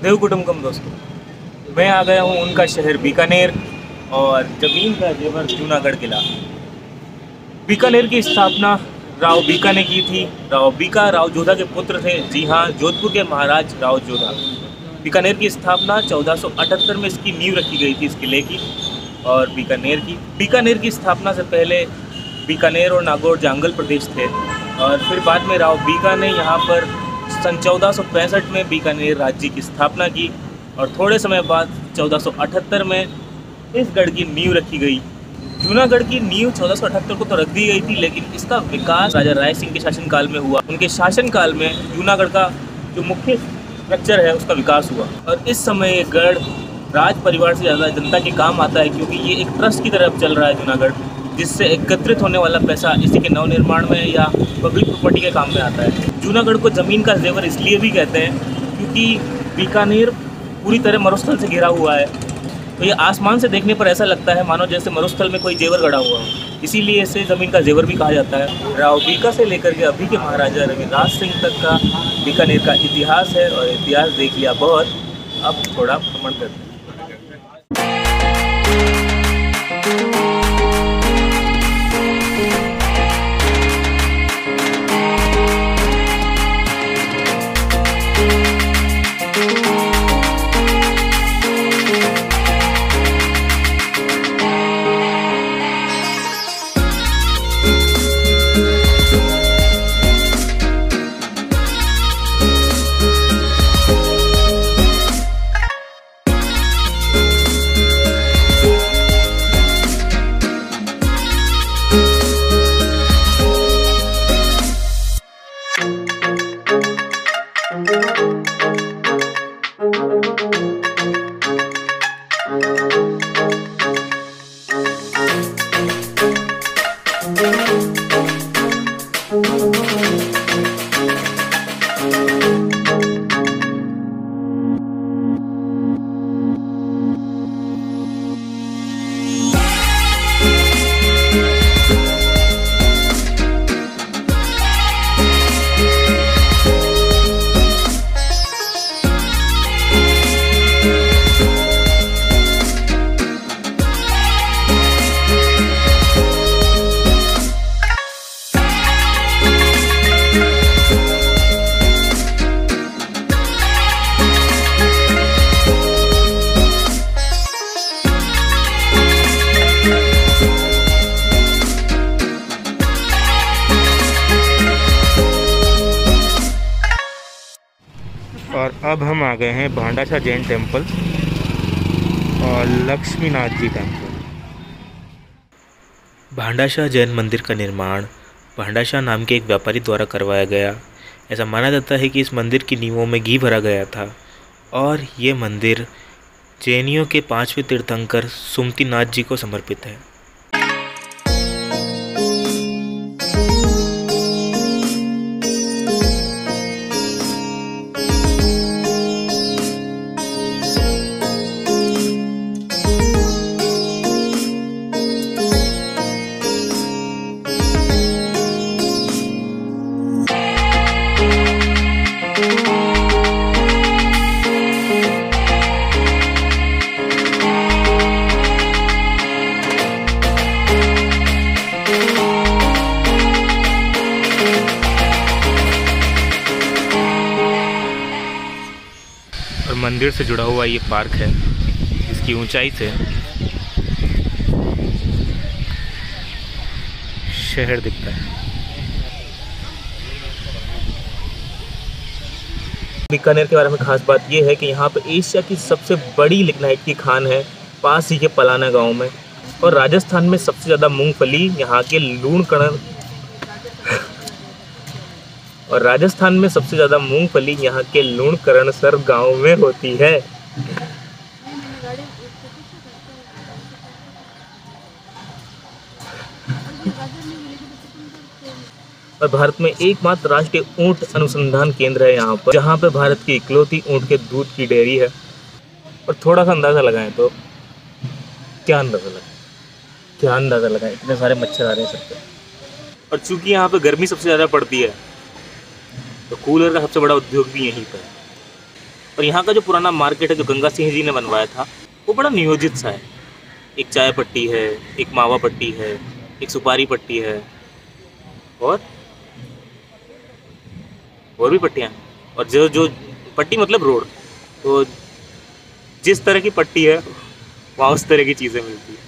देव कुटुंबकम दोस्तों, मैं आ गया हूँ उनका शहर बीकानेर और ज़मीन का जेवर जूनागढ़ किला। बीकानेर की स्थापना राव बीका ने की थी। राव बीका राव जोधा के पुत्र थे। जी हाँ, जोधपुर के महाराज राव जोधा। बीकानेर की स्थापना 1478 में इसकी नींव रखी गई थी, इस किले की और बीकानेर की स्थापना से पहले बीकानेर और नागौर जांगल प्रदेश थे और फिर बाद में राव बीका ने यहाँ पर सन 1465 में बीकानेर राज्य की स्थापना की और थोड़े समय बाद 1478 में इस गढ़ की नींव रखी गई। जूनागढ़ की नींव 1478 को तो रख दी गई थी, लेकिन इसका विकास राजा राय सिंह के शासनकाल में हुआ। उनके शासनकाल में जूनागढ़ का जो मुख्य स्ट्रक्चर है उसका विकास हुआ और इस समय ये गढ़ राज परिवार से ज़्यादा जनता के काम आता है, क्योंकि ये एक ट्रस्ट की तरफ चल रहा है जूनागढ़, जिससे एकत्रित होने वाला पैसा इसी के नवनिर्माण में या पब्लिक प्रॉपर्टी के काम में आता है। जूनागढ़ को ज़मीन का जेवर इसलिए भी कहते हैं क्योंकि बीकानेर पूरी तरह मरुस्थल से घिरा हुआ है, तो ये आसमान से देखने पर ऐसा लगता है मानो जैसे मरुस्थल में कोई जेवर गड़ा हुआ हो, इसीलिए इसे ज़मीन का जेवर भी कहा जाता है। राव बीका से लेकर के अभी के महाराजा रविदास सिंह तक का बीकानेर का इतिहास है और इतिहास देख लिया बहुत, अब थोड़ा भ्रमण करते हैं। और अब हम आ गए हैं भांडाशाह जैन टेम्पल और लक्ष्मीनाथ जी टेम्पल। भांडाशाह जैन मंदिर का निर्माण भांडाशाह नाम के एक व्यापारी द्वारा करवाया गया। ऐसा माना जाता है कि इस मंदिर की नींवों में घी भरा गया था और ये मंदिर जैनियों के 5वें तीर्थंकर सुमतिनाथ जी को समर्पित है। और मंदिर से जुड़ा हुआ ये पार्क है, इसकी ऊंचाई से शहर दिखता है। बीकानेर के बारे में खास बात ये है कि यहाँ पे एशिया की सबसे बड़ी लिग्नाइट की खान है, पास ही के पलाना गांव में। और राजस्थान में सबसे ज़्यादा मूंगफली यहाँ के लूणकरण यहाँ के लूणकरणसर गांव में होती है। और भारत में एकमात्र राष्ट्रीय ऊंट अनुसंधान केंद्र है यहाँ पर, जहाँ पे भारत की इकलौती ऊंट के दूध की डेयरी है। और थोड़ा सा अंदाज़ा लगाएं तो क्या अंदाज़ा लगाएं, इतने सारे मच्छर आ रहे हैं सब पे। और चूँकि यहाँ पे गर्मी सबसे ज़्यादा पड़ती है तो कूलर का सबसे बड़ा उद्योग भी यहीं पर है। और यहाँ का जो पुराना मार्केट है जो गंगा सिंह जी ने बनवाया था वो बड़ा नियोजित सा है। एक चाय पट्टी है, एक मावा पट्टी है, एक सुपारी पट्टी है और भी पट्टियाँ। और जो पट्टी मतलब रोड, तो जिस तरह की पट्टी है वहाँ उस तरह की चीज़ें मिलती है।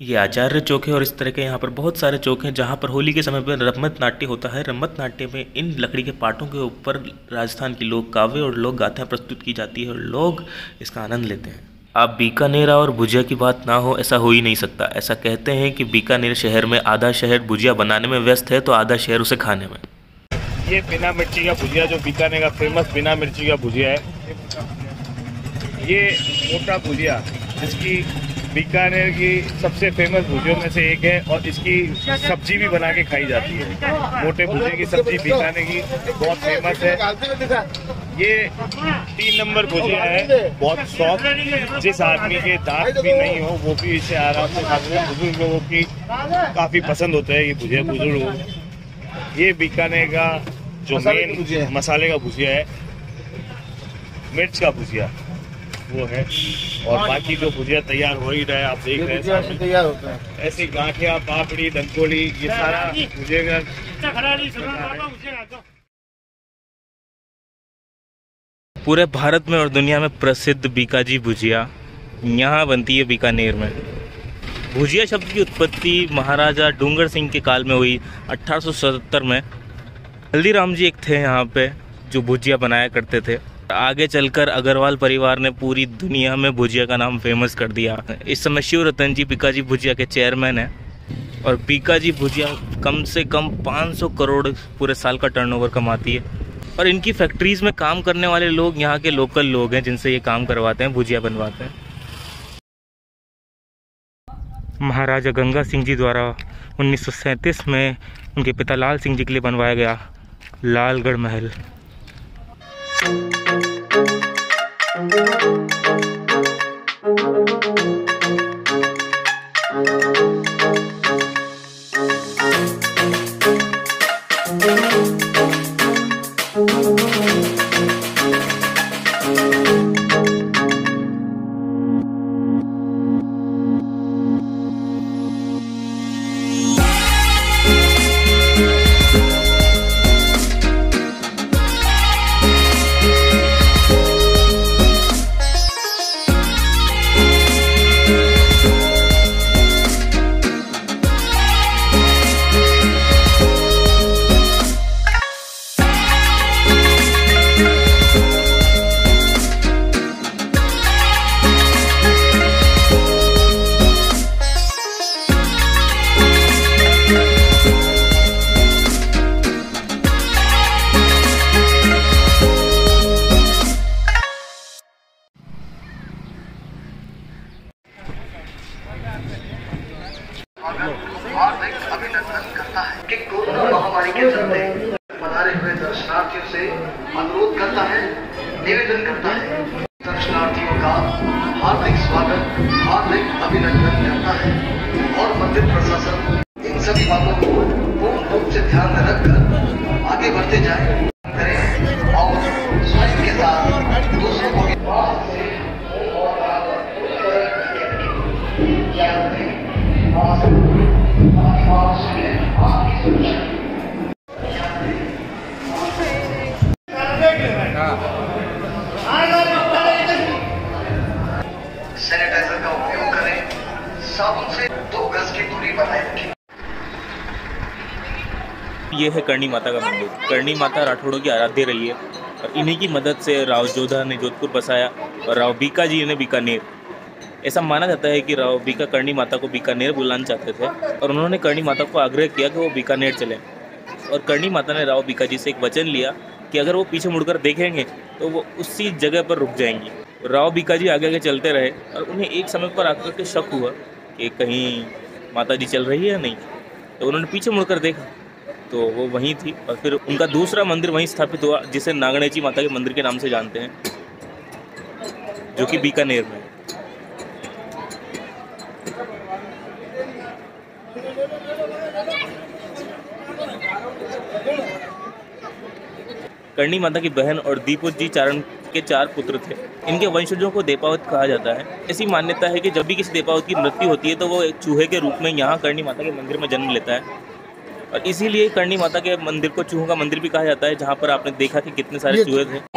ये आचार्य चौक है और इस तरह के यहाँ पर बहुत सारे चौक हैं जहाँ पर होली के समय पर रम्मत नाट्य होता है। रम्मत नाट्य में इन लकड़ी के पाटों के ऊपर राजस्थान की लोक काव्य और लोक गाथाएं प्रस्तुत की जाती है और लोग इसका आनंद लेते हैं। आप बीकानेर और भुजिया की बात ना हो ऐसा हो ही नहीं सकता। ऐसा कहते हैं कि बीकानेर शहर में आधा शहर भुजिया बनाने में व्यस्त है तो आधा शहर उसे खाने में। ये बिना मिर्ची का भुजिया जो बीकानेर का फेमस बिना मिर्ची का भुजिया है, ये मोटा भुजिया जिसकी बीकानेर की सबसे फेमस भुजियों में से एक है और इसकी सब्जी भी बना के खाई जाती है। मोटे भुजिया की सब्जी बीकानेर की बहुत फेमस है। ये 3 नंबर भुजिया है, बहुत सॉफ्ट, जिस आदमी के दांत भी नहीं हो वो भी इसे आराम से खाते हैं। बुजुर्ग लोगों की काफ़ी पसंद होता है ये भुजिया बुजुर्ग। ये बीकानेर का जो मेन मसाले का भुजिया है, मिर्च का भुजिया वो है। और बाकी जो भुजिया तैयार हो ही रहा है, आप देख रहे हैं तैयार होता है। ऐसे गांठिया, पापड़ी, दंकोली, ये सारा भुजिया पूरे भारत में और दुनिया में प्रसिद्ध बीकाजी भुजिया यहाँ बनती है बीकानेर में। भुजिया शब्द की उत्पत्ति महाराजा डूंगर सिंह के काल में हुई 1877 में। हल्दीराम जी एक थे यहाँ पे जो भुजिया बनाया करते थे। आगे चलकर अग्रवाल परिवार ने पूरी दुनिया में भुजिया का नाम फेमस कर दिया। इस समय शिव रतन जी बीकाजी भुजिया के चेयरमैन हैं और बीकाजी भुजिया कम से कम 500 करोड़ पूरे साल का टर्नओवर कमाती है। और इनकी फैक्ट्रीज में काम करने वाले लोग यहाँ के लोकल लोग हैं जिनसे ये काम करवाते हैं, भुजिया बनवाते हैं। महाराजा गंगा सिंह जी द्वारा 1937 में उनके पिता लाल सिंह जी के लिए बनवाया गया लालगढ़ महल। कि कोरोना महामारी के चलते पधारे हुए दर्शनार्थियों से अनुरोध करता है, निवेदन करता है, दर्शनार्थियों का हार्दिक स्वागत, हार्दिक अभिनंदन करता है और मंदिर प्रशासन इन सभी बातों को पूर्ण रूप से ध्यान में रखकर आगे बढ़ते जाए करें और याद रखें मास्क अनिवार्य है आपकी सुरक्षा। सैनिटाइजर का उपयोग करें, साबुन से 2 गज की दूरी बनाए रखें। ये है करणी माता का मंदिर। करणी माता राठौड़ों की आराध्य रही है और इन्हीं की मदद से राव जोधा ने जोधपुर बसाया और राव बीकाजी ने बीकानेर। ऐसा माना जाता है कि राव बीका करणी माता को बीकानेर बुलाना चाहते थे और उन्होंने करणी माता को आग्रह किया कि वो बीकानेर चलें। और करणी माता ने राव बीकाजी से एक वचन लिया कि अगर वो पीछे मुड़कर देखेंगे तो वो उसी जगह पर रुक जाएंगी। राव बीकाजी आगे आगे चलते रहे और उन्हें एक समय पर आकर के शक हुआ कि कहीं माता जी चल रही है या नहीं, तो उन्होंने पीछे मुड़कर देखा तो वो वहीं थी। और फिर उनका दूसरा मंदिर वहीं स्थापित हुआ जिसे नागणेची माता के मंदिर के नाम से जानते हैं, जो कि बीकानेर में है। करणी माता की बहन और दीपोत जी चारण के 4 पुत्र थे। इनके वंशजों को देपावत कहा जाता है। ऐसी मान्यता है कि जब भी किसी देपावत की मृत्यु होती है तो वो एक चूहे के रूप में यहाँ करणी माता के मंदिर में जन्म लेता है और इसीलिए करणी माता के मंदिर को चूहों का मंदिर भी कहा जाता है, जहाँ पर आपने देखा कि कितने सारे चूहे थे।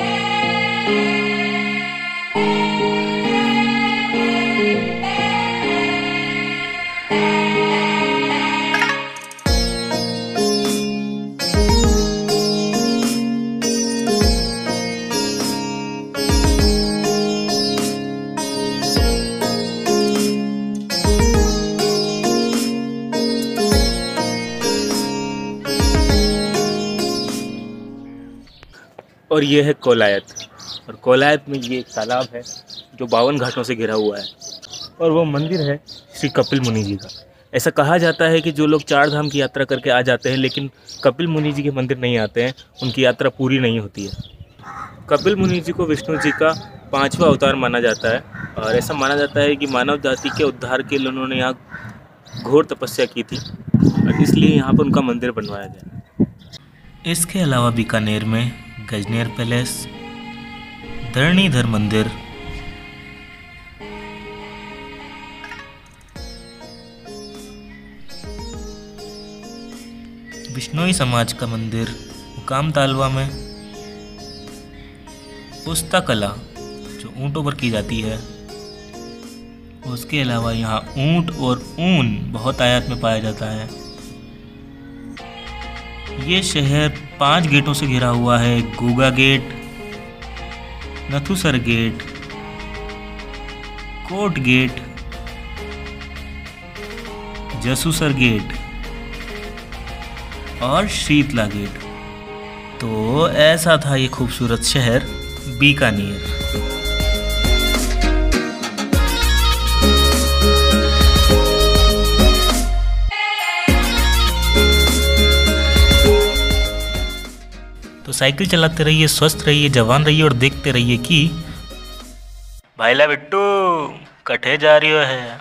और ये है कोलायत, और कोलायत में ये एक तालाब है जो 52 घाटों से घिरा हुआ है और वो मंदिर है श्री कपिल मुनि जी का। ऐसा कहा जाता है कि जो लोग 4 धाम की यात्रा करके आ जाते हैं लेकिन कपिल मुनि जी के मंदिर नहीं आते हैं, उनकी यात्रा पूरी नहीं होती है। कपिल मुनि जी को विष्णु जी का 5वां अवतार माना जाता है और ऐसा माना जाता है कि मानव जाति के उद्धार के लिए उन्होंने यहाँ घोर तपस्या की थी और इसलिए यहाँ पर उनका मंदिर बनवाया गया। इसके अलावा बीकानेर में गजनेर पैलेस, धरणीधर मंदिर, बिश्नोई समाज का मंदिर मुकाम तालवा में, पुस्ता कला जो ऊँटों पर की जाती है, उसके अलावा यहाँ ऊँट और ऊन बहुत आयात में पाया जाता है। ये शहर 5 गेटों से घिरा हुआ है। Goga gate, Nathusar gate, Kot gate, Jasusar gate और शीतला गेट। तो ऐसा था ये खूबसूरत शहर बीकानेर। तो साइकिल चलाते रहिए, स्वस्थ रहिए, जवान रहिए और देखते रहिए कि भाईला बिट्टू कठे जा रही है।